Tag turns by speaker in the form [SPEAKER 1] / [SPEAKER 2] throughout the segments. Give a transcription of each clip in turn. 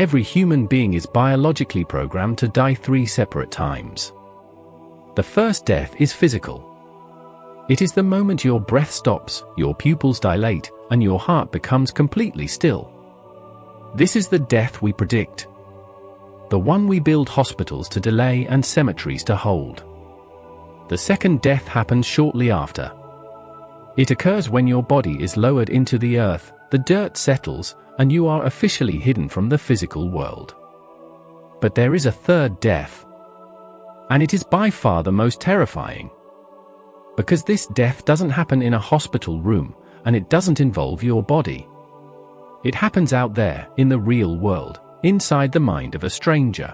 [SPEAKER 1] Every human being is biologically programmed to die 3 separate times. The first death is physical. It is the moment your breath stops, your pupils dilate, and your heart becomes completely still. This is the death we predict. The one we build hospitals to delay and cemeteries to hold. The second death happens shortly after. It occurs when your body is lowered into the earth, the dirt settles, and you are officially hidden from the physical world. But there is a third death. And it is by far the most terrifying. Because this death doesn't happen in a hospital room, and it doesn't involve your body. It happens out there, in the real world, inside the mind of a stranger.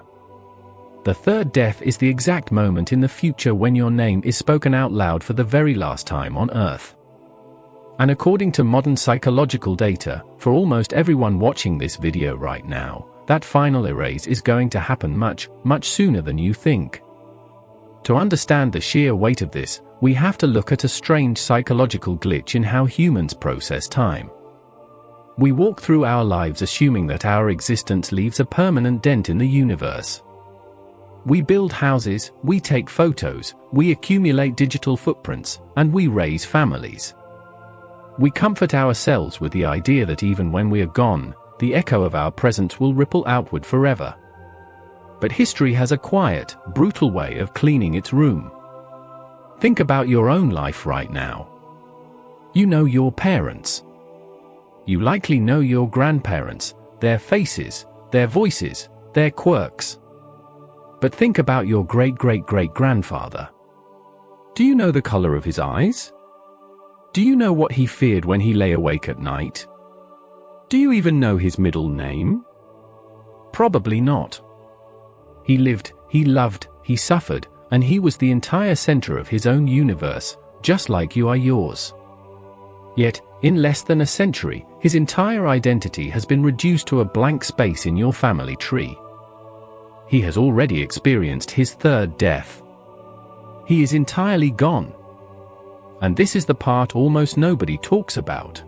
[SPEAKER 1] The third death is the exact moment in the future when your name is spoken out loud for the very last time on Earth. And according to modern psychological data, for almost everyone watching this video right now, that final erase is going to happen much, much sooner than you think. To understand the sheer weight of this, we have to look at a strange psychological glitch in how humans process time. We walk through our lives assuming that our existence leaves a permanent dent in the universe. We build houses, we take photos, we accumulate digital footprints, and we raise families. We comfort ourselves with the idea that even when we are gone, the echo of our presence will ripple outward forever. But history has a quiet, brutal way of cleaning its room. Think about your own life right now. You know your parents. You likely know your grandparents, their faces, their voices, their quirks. But think about your great-great-great-grandfather. Do you know the color of his eyes? Do you know what he feared when he lay awake at night? Do you even know his middle name? Probably not. He lived, he loved, he suffered, and he was the entire center of his own universe, just like you are yours. Yet, in less than a century, his entire identity has been reduced to a blank space in your family tree. He has already experienced his third death. He is entirely gone. And this is the part almost nobody talks about.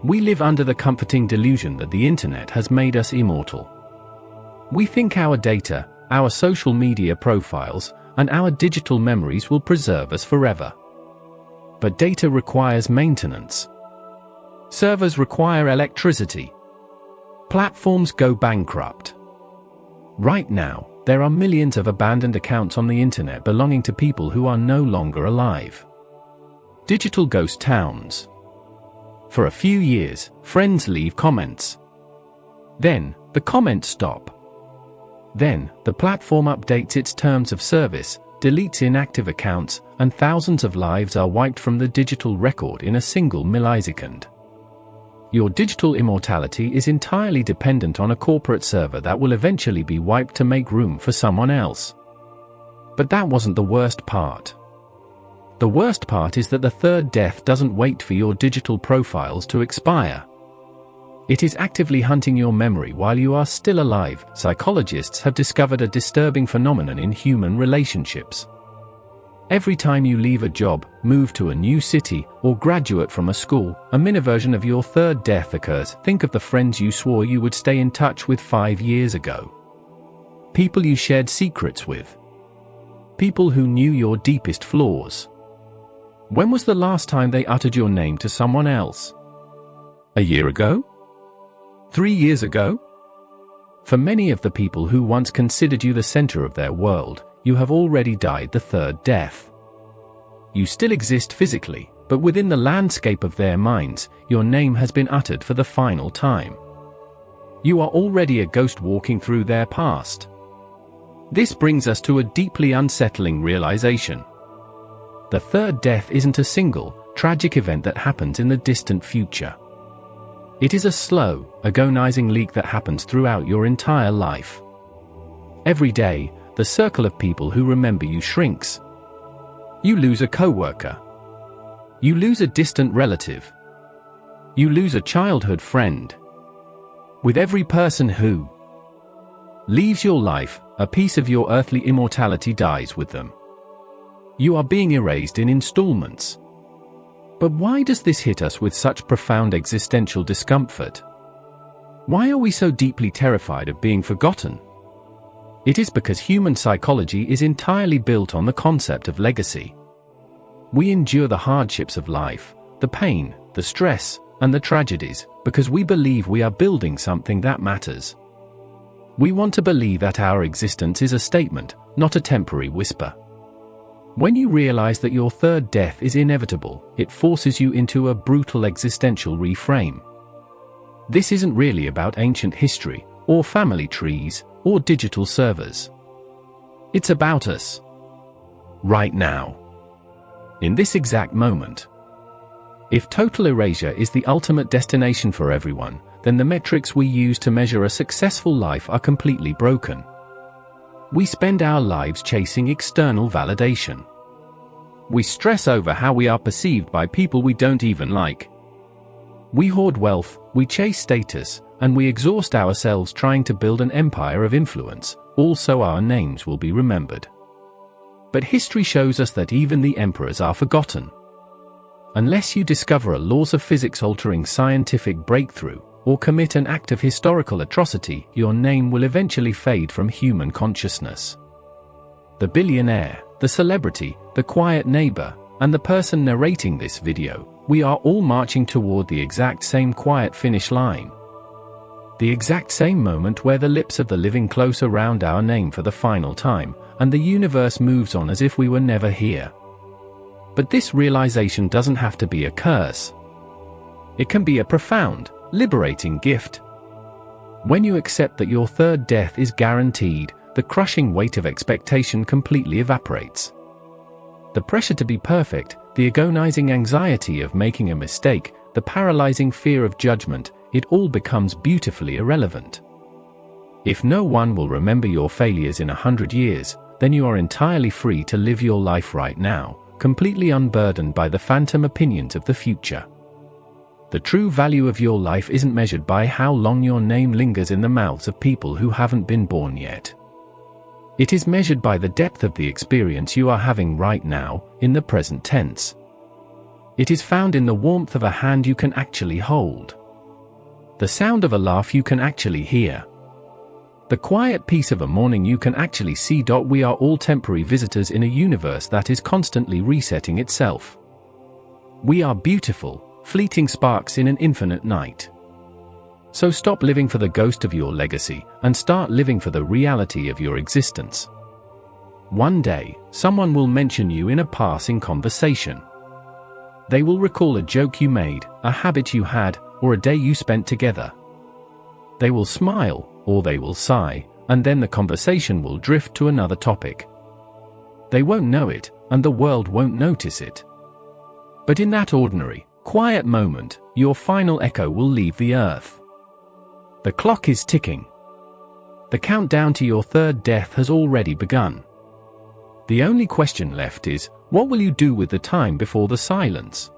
[SPEAKER 1] We live under the comforting delusion that the internet has made us immortal. We think our data, our social media profiles, and our digital memories will preserve us forever. But data requires maintenance. Servers require electricity. Platforms go bankrupt. Right now, there are millions of abandoned accounts on the internet belonging to people who are no longer alive. Digital ghost towns. For a few years, friends leave comments. Then, the comments stop. Then, the platform updates its terms of service, deletes inactive accounts, and thousands of lives are wiped from the digital record in a single millisecond. Your digital immortality is entirely dependent on a corporate server that will eventually be wiped to make room for someone else. But that wasn't the worst part. The worst part is that the third death doesn't wait for your digital profiles to expire. It is actively hunting your memory while you are still alive. Psychologists have discovered a disturbing phenomenon in human relationships. Every time you leave a job, move to a new city, or graduate from a school, a mini version of your third death occurs. Think of the friends you swore you would stay in touch with 5 years ago. People you shared secrets with. People who knew your deepest flaws. When was the last time they uttered your name to someone else? A year ago? 3 years ago? For many of the people who once considered you the center of their world, you have already died the third death. You still exist physically, but within the landscape of their minds, your name has been uttered for the final time. You are already a ghost walking through their past. This brings us to a deeply unsettling realization. The third death isn't a single, tragic event that happens in the distant future. It is a slow, agonizing leak that happens throughout your entire life. Every day, the circle of people who remember you shrinks. You lose a coworker. You lose a distant relative. You lose a childhood friend. With every person who leaves your life, a piece of your earthly immortality dies with them. You are being erased in installments. But why does this hit us with such profound existential discomfort? Why are we so deeply terrified of being forgotten? It is because human psychology is entirely built on the concept of legacy. We endure the hardships of life, the pain, the stress, and the tragedies, because we believe we are building something that matters. We want to believe that our existence is a statement, not a temporary whisper. When you realize that your third death is inevitable, it forces you into a brutal existential reframe. This isn't really about ancient history, or family trees, or digital servers. It's about us. Right now. In this exact moment. If total erasure is the ultimate destination for everyone, then the metrics we use to measure a successful life are completely broken. We spend our lives chasing external validation. We stress over how we are perceived by people we don't even like. We hoard wealth, we chase status, and we exhaust ourselves trying to build an empire of influence, all so our names will be remembered. But history shows us that even the emperors are forgotten. Unless you discover a laws of physics altering scientific breakthrough, or commit an act of historical atrocity, your name will eventually fade from human consciousness. The billionaire, the celebrity, the quiet neighbor, and the person narrating this video, we are all marching toward the exact same quiet finish line. The exact same moment where the lips of the living close around our name for the final time, and the universe moves on as if we were never here. But this realization doesn't have to be a curse. It can be a profound, liberating gift. When you accept that your third death is guaranteed, the crushing weight of expectation completely evaporates. The pressure to be perfect, the agonizing anxiety of making a mistake, the paralyzing fear of judgment, it all becomes beautifully irrelevant. If no one will remember your failures in 100 years, then you are entirely free to live your life right now, completely unburdened by the phantom opinions of the future. The true value of your life isn't measured by how long your name lingers in the mouths of people who haven't been born yet. It is measured by the depth of the experience you are having right now, in the present tense. It is found in the warmth of a hand you can actually hold. The sound of a laugh you can actually hear. The quiet peace of a morning you can actually see. We are all temporary visitors in a universe that is constantly resetting itself. We are beautiful, fleeting sparks in an infinite night. So stop living for the ghost of your legacy, and start living for the reality of your existence. One day, someone will mention you in a passing conversation. They will recall a joke you made, a habit you had, or a day you spent together. They will smile, or they will sigh, and then the conversation will drift to another topic. They won't know it, and the world won't notice it. But in that ordinary, quiet moment, your final echo will leave the earth. The clock is ticking. The countdown to your third death has already begun. The only question left is, what will you do with the time before the silence?